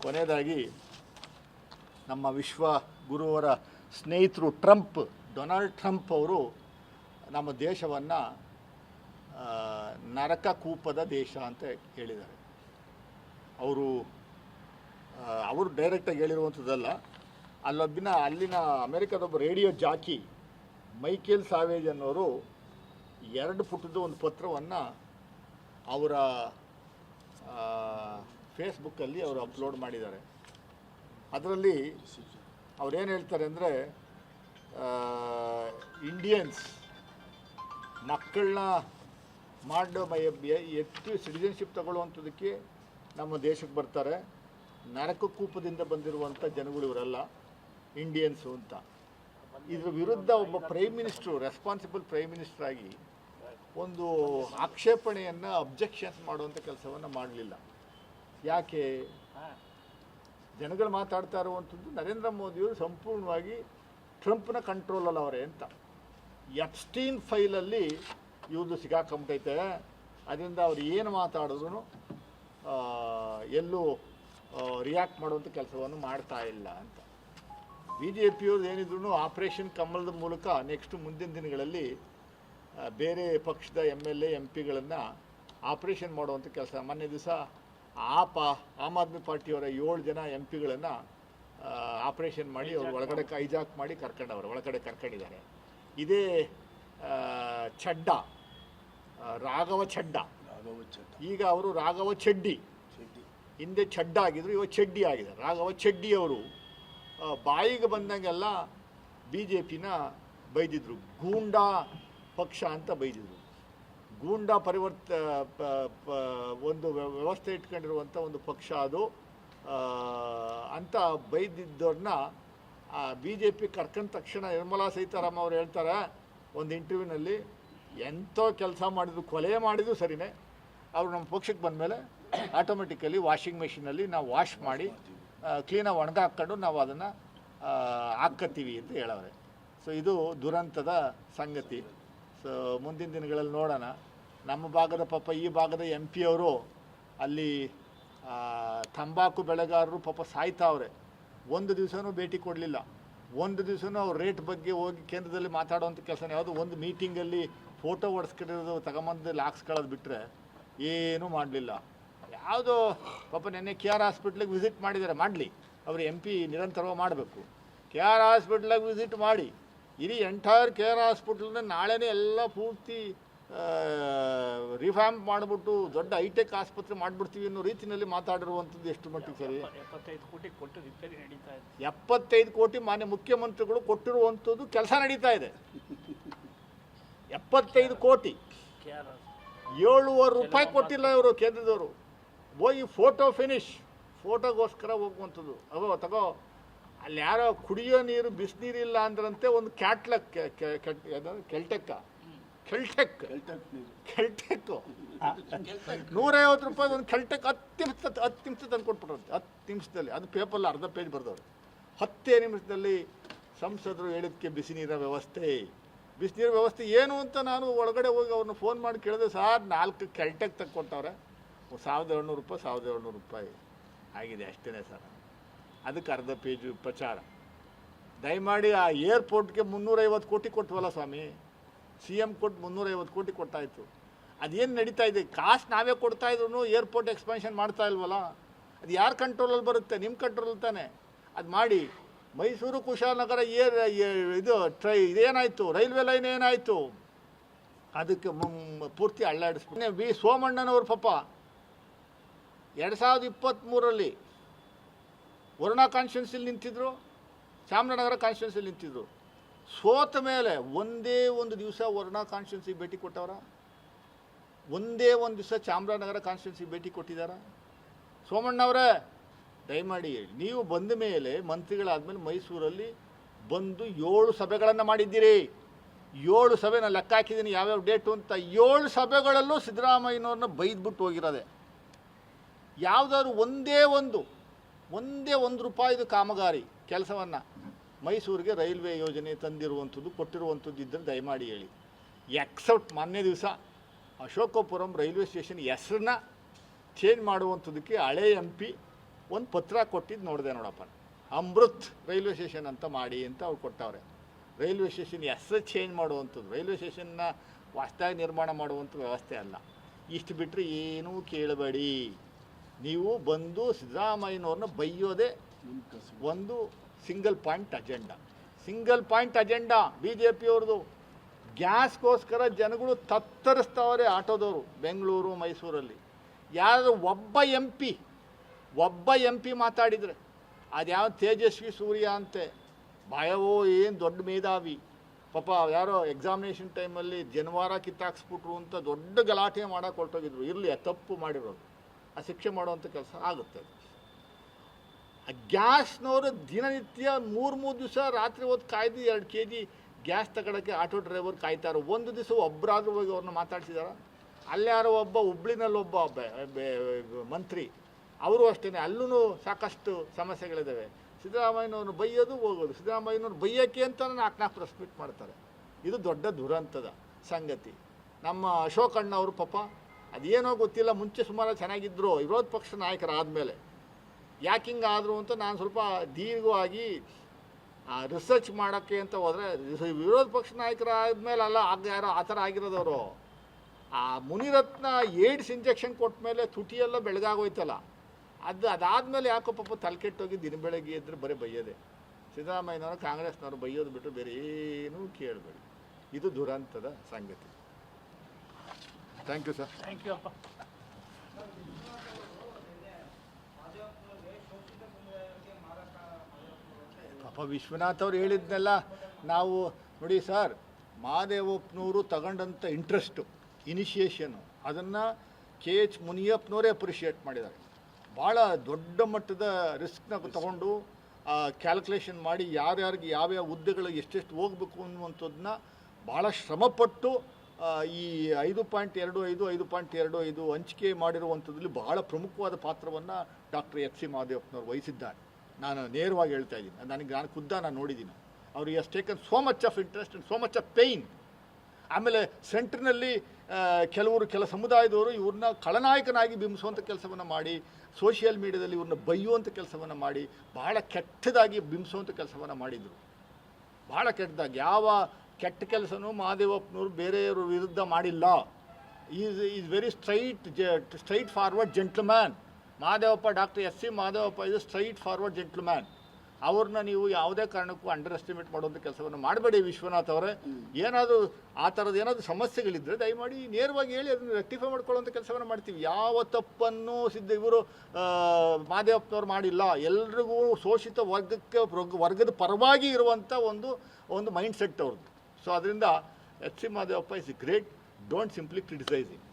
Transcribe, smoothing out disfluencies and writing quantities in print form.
ಕೊನೆಯದಾಗಿ ನಮ್ಮ ವಿಶ್ವ ಗುರುವರ ಸ್ನೇಹಿತರು ಡೊನಾಲ್ಡ್ ಟ್ರಂಪ್ ಅವರು ನಮ್ಮ ದೇಶವನ್ನು ನರಕ ಕೂಪದ ದೇಶ ಅಂತ ಹೇಳಿದ್ದಾರೆ. ಅವರು ಡೈರೆಕ್ಟಾಗಿ ಹೇಳಿರುವಂಥದ್ದಲ್ಲ. ಅಲ್ಲಿನ ಅಮೆರಿಕದೊಬ್ಬ ರೇಡಿಯೋ ಜಾಕಿ ಮೈಕೇಲ್ ಸಾವೇಜ್ ಅನ್ನೋರು 2 ಪುಟದ ಒಂದು ಪತ್ರವನ್ನು ಅವರ ಫೇಸ್ಬುಕ್ಕಲ್ಲಿ ಅವರು ಅಪ್ಲೋಡ್ ಮಾಡಿದ್ದಾರೆ. ಅದರಲ್ಲಿ ಅವರೇನು ಹೇಳ್ತಾರೆ ಅಂದರೆ, ಇಂಡಿಯನ್ಸ್ ಮಕ್ಕಳನ್ನ ಎತ್ತು ಸಿಟಿಜನ್ಶಿಪ್ ತಗೊಳ್ಳುವಂಥದ್ದಕ್ಕೆ ನಮ್ಮ ದೇಶಕ್ಕೆ ಬರ್ತಾರೆ. ನರಕ ಕೂಪದಿಂದ ಬಂದಿರುವಂಥ ಜನಗಳು ಇವರೆಲ್ಲ ಇಂಡಿಯನ್ಸು ಅಂತ. ಇದ್ರ ವಿರುದ್ಧ ಒಬ್ಬ prime minister, responsible prime minister ಆಗಿ ಒಂದು ಆಕ್ಷೇಪಣೆಯನ್ನು ಅಬ್ಜೆಕ್ಷನ್ಸ್ ಮಾಡುವಂಥ ಕೆಲಸವನ್ನು ಮಾಡಲಿಲ್ಲ. ಯಾಕೆ? ಜನಗಳು ಮಾತಾಡ್ತಾ ಇರುವಂಥದ್ದು ನರೇಂದ್ರ ಮೋದಿಯವರು ಸಂಪೂರ್ಣವಾಗಿ ಟ್ರಂಪ್ನ ಕಂಟ್ರೋಲಲ್ಲಿ ಅವರೇ ಅಂತ. ಎಪ್ಸ್ಟೀನ್ ಫೈಲಲ್ಲಿ ಇವ್ರದ್ದು ಸಿಗಾಕೊಂಬಿಟ್ಟೈತೆ. ಅದರಿಂದ ಅವ್ರು ಏನು ಮಾತಾಡಿದ್ರು ಎಲ್ಲೂ ರಿಯಾಕ್ಟ್ ಮಾಡುವಂಥ ಕೆಲಸವನ್ನು ಮಾಡ್ತಾ ಇಲ್ಲ ಅಂತ. BJPಯವ್ರದ್ದು ಏನಿದ್ರು ಆಪರೇಷನ್ ಕಮಲದ ಮೂಲಕ ಮುಂದಿನ ದಿನಗಳಲ್ಲಿ ಬೇರೆ ಪಕ್ಷದ MLA MP ಗಳನ್ನು ಆಪರೇಷನ್ ಮಾಡುವಂಥ ಕೆಲಸ. ಮೊನ್ನೆ ದಿವಸ ಆಮ್ ಆದ್ಮಿ ಪಾರ್ಟಿಯವರ 7 ಜನ MP ಗಳನ್ನು ಆಪರೇಷನ್ ಮಾಡಿ ಅವರು ಒಳಗಡೆ ಹೈಜಾಕ್ ಮಾಡಿ ಒಳಗಡೆ ಕರ್ಕೊಂಡಿದ್ದಾರೆ. ಇದೇ ರಾಘವ ಛಡ್ಡಾ, ಈಗ ಅವರು ರಾಘವ ಚಡ್ಡಿ, ಹಿಂದೆ ಛಡ್ಡ ಆಗಿದ್ರು, ಇವಾಗ ಚಡ್ಡಿ ಆಗಿದ್ದಾರೆ. ರಾಘವ ಚಡ್ಡಿಯವರು ಬಾಯಿಗೆ ಬಂದಂಗೆಲ್ಲ BJPನ ಬೈದಿದ್ರು. ಗೂಂಡಾ ಪಕ್ಷ ಅಂತ ಬೈದಿದ್ರು. ಗೂಂಡಾ ಒಂದು ವ್ಯವಸ್ಥೆ ಇಟ್ಕೊಂಡಿರುವಂಥ ಒಂದು ಪಕ್ಷ ಅದು ಅಂತ ಬೈದಿದ್ದವ್ರನ್ನ BJP ಕರ್ಕೊಂಡ ತಕ್ಷಣ ನಿರ್ಮಲಾ ಸೀತಾರಾಮನ್ ಅವರು ಹೇಳ್ತಾರೆ ಒಂದು ಇಂಟರ್ವ್ಯೂನಲ್ಲಿ, ಎಂಥೋ ಕೆಲಸ ಮಾಡಿದ್ರು, ಕೊಲೆ ಮಾಡಿದ್ರು ಸರಿನೇ, ಅವರು ನಮ್ಮ ಪಕ್ಷಕ್ಕೆ ಬಂದಮೇಲೆ ಆಟೋಮೆಟಿಕಲಿ ವಾಷಿಂಗ್ ಮೆಷಿನಲ್ಲಿ ನಾವು ವಾಶ್ ಮಾಡಿ ಕ್ಲೀನಾಗಿ ಒಣಗಾಕೊಂಡು ನಾವು ಅದನ್ನು ಹಾಕ್ಕೋತೀವಿ ಅಂತ ಹೇಳವ್ರೆ. ಸೊ ಇದು ದುರಂತದ ಸಂಗತಿ. ಸೊ ಮುಂದಿನ ದಿನಗಳಲ್ಲಿ ನೋಡೋಣ. ನಮ್ಮ ಭಾಗದ ಈ ಭಾಗದ MP ಅವರು ಅಲ್ಲಿ ತಂಬಾಕು ಬೆಳೆಗಾರರು ಸಾಯ್ತಾವ್ರೆ. ಒಂದು ದಿವಸನೂ ಭೇಟಿ ಕೊಡಲಿಲ್ಲ. ಒಂದು ದಿವಸನೂ ಅವ್ರ ರೇಟ್ ಬಗ್ಗೆ ಹೋಗಿ ಕೇಂದ್ರದಲ್ಲಿ ಮಾತಾಡುವಂಥ ಕೆಲಸ, ಯಾವುದೋ ಒಂದು ಮೀಟಿಂಗಲ್ಲಿ ಫೋಟೋ ಹೊಡೆಸ್ಕೊಂಡಿರೋದು ತಗೊಂಬಂದು ಹಾಕ್ಸ್ಕೊಳ್ಳೋದು ಬಿಟ್ಟರೆ ಏನೂ ಮಾಡಲಿಲ್ಲ. ಯಾವುದೋ ನೆನ್ನೆ KR ಹಾಸ್ಪಿಟ್ಲಿಗೆ ವಿಸಿಟ್ ಮಾಡಿದ್ದಾರೆ. ಮಾಡಲಿ, ಅವರು MP ನಿರಂತರವಾಗಿ ಮಾಡಬೇಕು. KR ಹಾಸ್ಪಿಟ್ಲಿಗೆ ವಿಸಿಟ್ ಮಾಡಿ ಇಡೀ ಎಂಟೈರ್ KR ಹಾಸ್ಪಿಟ್ಲನ್ನ ನಾಳೆನೇ ಎಲ್ಲ ಪೂರ್ತಿ ರಿಫ್ಯಾಂಪ್ ಮಾಡಿಬಿಟ್ಟು ದೊಡ್ಡ ಹೈಟೆಕ್ ಆಸ್ಪತ್ರೆ ಮಾಡಿಬಿಡ್ತೀವಿ ಅನ್ನೋ ರೀತಿಯಲ್ಲಿ ಮಾತಾಡಿರುವಂಥದ್ದು ಎಷ್ಟು ಮಟ್ಟಿಗೆ ಸರಿ? 75 ಕೋಟಿ ಕೊಟ್ಟು ರಿಪೇರಿ ನಡೀತಾ ಇದೆ. 75 ಕೋಟಿ ಮಾನ್ಯ ಮುಖ್ಯಮಂತ್ರಿಗಳು ಕೊಟ್ಟಿರುವಂಥದ್ದು ಕೆಲಸ ನಡೀತಾ ಇದೆ. 75 ಕೋಟಿ, 7.5 ರೂಪಾಯಿ ಕೊಟ್ಟಿಲ್ಲ ಇವರು ಕೇಂದ್ರದವರು. ಹೋಗಿ ಫೋಟೋಗೋಸ್ಕರ ಹೋಗುವಂಥದ್ದು. ತಗೋ ಅಲ್ಲಿ ಯಾರೋ ಕುಡಿಯೋ ನೀರು ಬಿಸಿನೀರಿಲ್ಲ ಅಂದ್ರಂತೆ ಒಂದು ಕೆಲ್ಟೆಕ್ಕು 150 ರೂಪಾಯಿ ಒಂದು ಕೆಲ್ಟೆಕ್ 10 ನಿಮಿಷ ತಂದು ಕೊಟ್ಬಿಟ್ರಂತೆ. 10 ನಿಮಿಷದಲ್ಲಿ, ಅದು ಪೇಪರ್ಲ್ಲಿ ಅರ್ಧ ಪೇಜ್ ಬರೆದವ್ರು. 10 ನಿಮಿಷದಲ್ಲಿ ಸಂಸದರು ಹೇಳಿದ್ದಕ್ಕೆ ಬಿಸಿನೀರಿನ ವ್ಯವಸ್ಥೆ ಏನು ಅಂತ ನಾನು ಒಳಗಡೆ ಹೋಗಿ ಅವ್ರನ್ನ ಫೋನ್ ಮಾಡಿ ಕೇಳಿದೆ. ಸಾರ್ 4 ಕೆಲ್ಟೆಕ್ ತಗೊಟ್ಟವ್ರೆ, 1,700 ರೂಪಾಯಿ ಆಗಿದೆ ಅಷ್ಟೇ ಸರ್. ಅದಕ್ಕೆ ಅರ್ಧ ಪೇಜು ಪ್ರಚಾರ. ದಯಮಾಡಿ ಆ ಏರ್ಪೋರ್ಟ್ಗೆ 350 ಕೋಟಿ ಕೊಟ್ಟವಲ್ಲ ಸ್ವಾಮಿ, CM ಕೊಟ್ಟು 350 ಕೋಟಿ ಕೊಟ್ಟಾಯಿತು. ಅದೇನು ನಡೀತಾ ಇದೆ? ಕಾಸ್ಟ್ ನಾವೇ ಕೊಡ್ತಾಯಿದ್ರು ಏರ್ಪೋರ್ಟ್ ಎಕ್ಸ್ಪಾನ್ಷನ್ ಮಾಡ್ತಾ ಇಲ್ವಲ್ಲ. ಅದು ಯಾರ ಕಂಟ್ರೋಲಲ್ಲಿ ಬರುತ್ತೆ? ನಿಮ್ಮ ಕಂಟ್ರೋಲಲ್ಲಿ ತಾನೆ. ಅದು ಮಾಡಿ. ಮೈಸೂರು ಕುಶಾಲನಗರ ಇದೇನಾಯಿತು, ರೈಲ್ವೆ ಲೈನ್ ಏನಾಯಿತು, ಅದಕ್ಕೆ ಪೂರ್ತಿ ಅಳ್ಳಾಡಿಸ್ಬಿಟ್ಟು V ಸೋಮಣ್ಣನವ್ರ 2023ರಲ್ಲಿ ವರುಣಾ ಕಾನ್ಸ್ಟಿಟ್ಯೂನ್ಸಿಲಿ ನಿಂತಿದ್ರು, ಚಾಮರಾಜನಗರ ಕಾನ್ಸ್ಟಿಟ್ಯೂನ್ಸಿಲಿ ನಿಂತಿದ್ರು. ಸೋತ ಮೇಲೆ ಒಂದೇ ಒಂದು ದಿವಸ ವರುಣಾ ಕಾನ್ಸ್ಟಿಟ್ಯೂನ್ಸಿಗೆ ಭೇಟಿ ಕೊಟ್ಟವರ? ಒಂದೇ ಒಂದು ದಿವಸ ಚಾಮರಾಜನಗರ ಕಾನ್ಸ್ಟಿಟ್ಯೂನ್ಸಿಗೆ ಭೇಟಿ ಕೊಟ್ಟಿದ್ದಾರ? ಸೋಮಣ್ಣವರೇ ದಯಮಾಡಿ ಹೇಳಿ. ನೀವು ಬಂದ ಮೇಲೆ ಮಂತ್ರಿಗಳಾದಮೇಲೆ ಮೈಸೂರಲ್ಲಿ ಬಂದು 7 ಸಭೆಗಳನ್ನು ಮಾಡಿದ್ದೀರಿ. 7 ಸಭೆ ನಾನು ಲೆಕ್ಕ ಹಾಕಿದ್ದೀನಿ ಯಾವ್ಯಾವ ಡೇಟು ಅಂತ. 7 ಸಭೆಗಳಲ್ಲೂ ಸಿದ್ದರಾಮಯ್ಯನವ್ರನ್ನ ಬೈದ್ಬಿಟ್ಟು ಹೋಗಿರೋದೆ. ಯಾವುದಾದ್ರು ಒಂದೇ ಒಂದು ರೂಪಾಯಿದು ಕಾಮಗಾರಿ ಕೆಲಸವನ್ನು ಮೈಸೂರಿಗೆ ರೈಲ್ವೆ ಯೋಜನೆ ತಂದಿರುವಂಥದ್ದು, ಕೊಟ್ಟಿರುವಂಥದ್ದು ಇದ್ದರೆ ದಯಮಾಡಿ ಹೇಳಿ. ಎಕ್ಸೆಪ್ಟ್ ಮೊನ್ನೆ ದಿವಸ ಅಶೋಕಪುರಂ ರೈಲ್ವೆ ಸ್ಟೇಷನ್ ಹೆಸರನ್ನ ಚೇಂಜ್ ಮಾಡುವಂಥದ್ದಕ್ಕೆ ಹಳೆ MP ಒಂದು ಪತ್ರ ಕೊಟ್ಟಿದ್ದು ನೋಡಿದೆ ನೋಡಪ್ಪ, ಅಮೃತ್ ರೈಲ್ವೆ ಸ್ಟೇಷನ್ ಅಂತ ಮಾಡಿ ಅಂತ ಅವ್ರು ಕೊಟ್ಟವ್ರೆ. ರೈಲ್ವೆ ಸ್ಟೇಷನ್ ಹೆಸರು ಚೇಂಜ್ ಮಾಡುವಂಥದ್ದು, ರೈಲ್ವೆ ಸ್ಟೇಷನ್ನ ಹೊಸ್ದಾಗಿ ನಿರ್ಮಾಣ ಮಾಡುವಂಥ ವ್ಯವಸ್ಥೆ ಅಲ್ಲ. ಇಷ್ಟು ಬಿಟ್ಟರೆ ಏನೂ ಕೇಳಬೇಡಿ. ನೀವು ಬಂದು ಸಿದ್ದರಾಮಯ್ಯನವ್ರನ್ನ ಬೈಯೋದೇ ಒಂದು single point agenda B J ಪಿಯವ್ರದ್ದು. ಗ್ಯಾಸ್ಗೋಸ್ಕರ ಜನಗಳು ತತ್ತರಿಸ್ತವ್ರೆ ಆಟೋದವರು ಬೆಂಗಳೂರು ಮೈಸೂರಲ್ಲಿ. ಯಾರು ಒಬ್ಬ ಎಂ ಪಿ ಮಾತಾಡಿದರೆ ಅದ್ಯಾವ ತೇಜಸ್ವಿ ಸೂರ್ಯ ಅಂತೆ, ಭಯವೋ ಏನು ದೊಡ್ಡ ಮೇಧಾವಿ ಪಾಪ, ಯಾರೋ ಎಕ್ಸಾಮಿನೇಷನ್ ಟೈಮಲ್ಲಿ ಜನವಾರ ಕಿತ್ತಾಕ್ಸ್ಬಿಟ್ರು ಅಂತ ದೊಡ್ಡ ಗಲಾಟೆ ಮಾಡೋಕೆ ಹೊರಟೋಗಿದ್ರು. ಇರಲಿ, ತಪ್ಪು ಮಾಡಿರೋದು ಆ ಶಿಕ್ಷೆ ಮಾಡುವಂಥ ಕೆಲಸ ಆಗುತ್ತೆ. ಆ ಗ್ಯಾಸ್ನವರು ದಿನನಿತ್ಯ 3 ದಿವಸ ರಾತ್ರಿ ಹೊತ್ತು ಕಾಯ್ದು 2 kg ಗ್ಯಾಸ್ ತಗೊಳ್ಳೋಕ್ಕೆ ಆಟೋ ಡ್ರೈವರ್ ಕಾಯ್ತಾರೆ. ಒಂದು ದಿವಸ ಒಬ್ಬರಾದ್ರೂ ಹೋಗಿ ಅವ್ರನ್ನ ಮಾತಾಡ್ಸಿದಾರ? ಅಲ್ಲಾರೋ ಒಬ್ಬ ಹುಬ್ಳಿನಲ್ಲೊಬ್ಬ ಮಂತ್ರಿ, ಅವರು ಅಷ್ಟೇ, ಅಲ್ಲೂ ಸಾಕಷ್ಟು ಸಮಸ್ಯೆಗಳಿದ್ದಾವೆ. ಸಿದ್ದರಾಮಯ್ಯನವ್ರನ್ನ ಬೈಯೋದು ಹೋಗೋದು, ಸಿದ್ದರಾಮಯ್ಯನವ್ರು ಬೈಯೋಕ್ಕೆ ಅಂತ 4 ಪ್ರೆಸ್ ಮೀಟ್ ಮಾಡ್ತಾರೆ. ಇದು ದೊಡ್ಡ ದುರಂತದ ಸಂಗತಿ. ನಮ್ಮ ಅಶೋಕ್ ಅಣ್ಣ ಅವರು ಪಾಪ ಅದೇನೋ ಗೊತ್ತಿಲ್ಲ, ಮುಂಚೆ ಸುಮಾರು ಚೆನ್ನಾಗಿದ್ದರು, ವಿರೋಧ ಪಕ್ಷ ನಾಯಕರಾದಮೇಲೆ ಯಾಕೆ ಹಿಂಗೆ ಆದರು ಅಂತ ನಾನು ಸ್ವಲ್ಪ ದೀರ್ಘವಾಗಿ ರಿಸರ್ಚ್ ಮಾಡೋಕ್ಕೆ ಅಂತ ಹೋದರೆ, ವಿರೋಧ ಪಕ್ಷ ನಾಯಕರಾದ್ಮೇಲೆ ಅಲ್ಲ ಯಾರೋ ಆ ಥರ ಆಗಿರೋದವರು. ಆ ಮುನಿರತ್ನ ಏಡ್ಸ್ ಇಂಜೆಕ್ಷನ್ ಕೊಟ್ಟ ಮೇಲೆ ತುಟಿಯೆಲ್ಲ ಬೆಳಗಾಗೋಯ್ತಲ್ಲ, ಅದಾದಮೇಲೆ ಯಾಕೋ ಪಾಪ ತಲೆಕೆಟ್ಟೋಗಿ ದಿನ ಬೆಳಗ್ಗೆ ಇದ್ದರೆ ಬರೀ ಬೈಯೋದೆ. ಸಿದ್ದರಾಮಯ್ಯನವರು ಕಾಂಗ್ರೆಸ್ನವರು ಬೈಯೋದು ಬಿಟ್ಟು ಬೇರೆ ಏನೂ ಕೇಳಬೇಡಿ. ಇದು ದುರಂತದ ಸಂಗತಿ. Thank you sir. Thank you ಅಪ್ಪ. ಪಾಪ ವಿಶ್ವನಾಥ್ ಅವ್ರು ಹೇಳಿದ್ನೆಲ್ಲ ನಾವು ನೋಡಿ ಸರ್, ಮಹಾದೇವಪ್ಪನವರು ತಗೊಂಡಂಥ ಇಂಟ್ರೆಸ್ಟು, ಇನಿಷಿಯೇಷನು, ಅದನ್ನು KH ಮುನಿಯಪ್ಪನವರೇ ಅಪ್ರಿಷಿಯೇಟ್ ಮಾಡಿದ್ದಾರೆ. ಭಾಳ ದೊಡ್ಡ ಮಟ್ಟದ ರಿಸ್ಕ್ನ ತಗೊಂಡು ಕ್ಯಾಲ್ಕುಲೇಷನ್ ಮಾಡಿ ಯಾರ್ಯಾರಿಗೆ ಯಾವ್ಯಾವ ಹುದ್ದೆಗಳು ಎಷ್ಟೆಷ್ಟು ಹೋಗಬೇಕು ಅನ್ನುವಂಥದ್ದನ್ನ ಭಾಳ ಶ್ರಮಪಟ್ಟು ಈ 5.25 5.25 ಹಂಚಿಕೆ ಮಾಡಿರುವಂಥದ್ರಲ್ಲಿ ಬಹಳ ಪ್ರಮುಖವಾದ ಪಾತ್ರವನ್ನು ಡಾಕ್ಟರ್ FC ಮಹದೇವಪ್ಪನವರು ವಹಿಸಿದ್ದಾರೆ. ನಾನು ನೇರವಾಗಿ ಹೇಳ್ತಾ ಇದ್ದೀನಿ, ನಾನು ಖುದ್ದಾಗಿ ನೋಡಿದ್ದೀನಿ. ಅವರು he has taken so much of interest and so much of pain. ಆಮೇಲೆ ಸೆಂಟ್ರ್ನಲ್ಲಿ ಕೆಲ ಸಮುದಾಯದವರು ಇವ್ರನ್ನ ಖಳನಾಯಕನಾಗಿ ಬಿಂಬಿಸುವಂಥ ಕೆಲಸವನ್ನು ಮಾಡಿ, ಸೋಷಿಯಲ್ ಮೀಡಿಯಾದಲ್ಲಿ ಇವ್ರನ್ನ ಬೈಯುವಂಥ ಕೆಲಸವನ್ನು ಮಾಡಿ, ಬಹಳ ಕೆಟ್ಟದಾಗಿ ಬಿಂಬಿಸುವಂಥ ಕೆಲಸವನ್ನು ಮಾಡಿದರು. ಭಾಳ ಕೆಟ್ಟದಾಗಿ ಯಾವ ಕೆಟ್ಟ ಕೆಲಸನೂ ಮಹದೇವಪ್ಪನವರು ಬೇರೆಯವ್ರ ವಿರುದ್ಧ ಮಾಡಿಲ್ಲ. Is very straight forward gentleman. Mahadevappa, doctor FC Mahadevappa is straight forward gentleman. ಅವ್ರನ್ನ ನೀವು ಯಾವುದೇ ಕಾರಣಕ್ಕೂ ಅಂಡರ್ ಎಸ್ಟಿಮೇಟ್ ಮಾಡುವಂಥ ಕೆಲಸವನ್ನು ಮಾಡಬೇಡಿ. ವಿಶ್ವನಾಥ್ ಅವರೇ, ಏನಾದರೂ ಆ ಥರದ್ದು ಏನಾದರೂ ಸಮಸ್ಯೆಗಳಿದ್ದರೆ ದಯಮಾಡಿ ನೇರವಾಗಿ ಹೇಳಿ ಅದನ್ನು ರೆಕ್ಟಿಫೈ ಮಾಡ್ಕೊಳ್ಳುವಂಥ ಕೆಲಸವನ್ನು ಮಾಡ್ತೀವಿ. ಯಾವ ತಪ್ಪನ್ನು ಇವರು ಮಹದೇವಪ್ಪನವ್ರು ಮಾಡಿಲ್ಲ. ಎಲ್ರಿಗೂ ಶೋಷಿತ ವರ್ಗದ ಪರವಾಗಿ ಇರುವಂಥ ಒಂದು ಮೈಂಡ್ ಸೆಟ್ ಅವ್ರದ್ದು. ಸೊ ಅದರಿಂದ FC Mahadevappa is great. Don't simply criticise him.